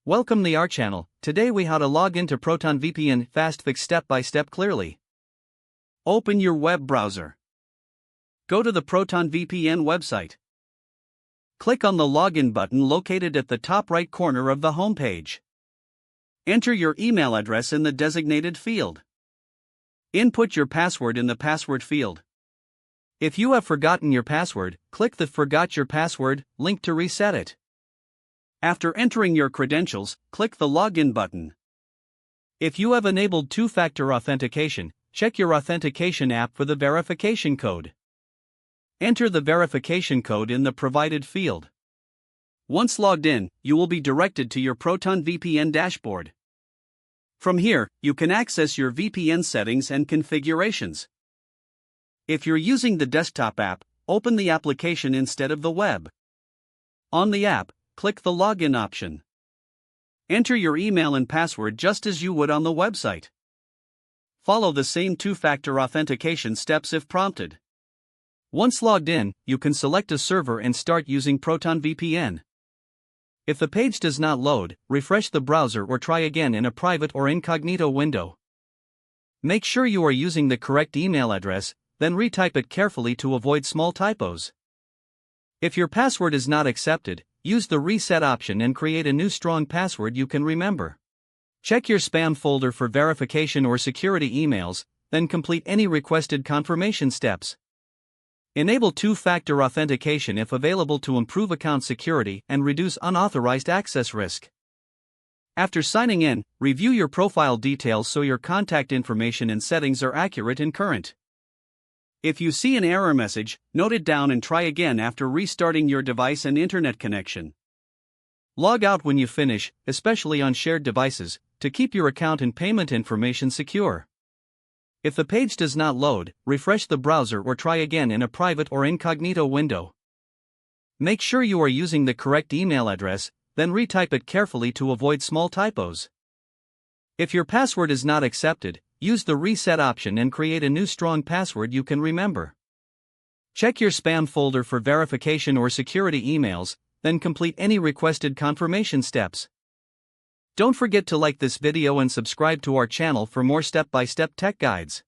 Welcome to our channel. Today we how to log into ProtonVPN fast fix step by step clearly. Open your web browser. Go to the ProtonVPN website. Click on the login button located at the top right corner of the homepage. Enter your email address in the designated field. Input your password in the password field. If you have forgotten your password, click the Forgot Your Password link to reset it. After entering your credentials, click the Login button. If you have enabled two-factor authentication, check your authentication app for the verification code. Enter the verification code in the provided field. Once logged in, you will be directed to your ProtonVPN dashboard. From here, you can access your VPN settings and configurations. If you're using the desktop app, open the application instead of the web. On the app, click the Login option. Enter your email and password just as you would on the website. Follow the same two-factor authentication steps if prompted. Once logged in, you can select a server and start using ProtonVPN. If the page does not load, refresh the browser or try again in a private or incognito window. Make sure you are using the correct email address, then retype it carefully to avoid small typos. If your password is not accepted, use the reset option and create a new strong password you can remember. Check your spam folder for verification or security emails, then complete any requested confirmation steps. Enable two-factor authentication if available to improve account security and reduce unauthorized access risk. After signing in, review your profile details so your contact information and settings are accurate and current. If you see an error message, note it down and try again after restarting your device and internet connection. Log out when you finish, especially on shared devices, to keep your account and payment information secure. If the page does not load, refresh the browser or try again in a private or incognito window. Make sure you are using the correct email address, then retype it carefully to avoid small typos. If your password is not accepted, use the reset option and create a new strong password you can remember. Check your spam folder for verification or security emails, then complete any requested confirmation steps. Don't forget to like this video and subscribe to our channel for more step-by-step tech guides.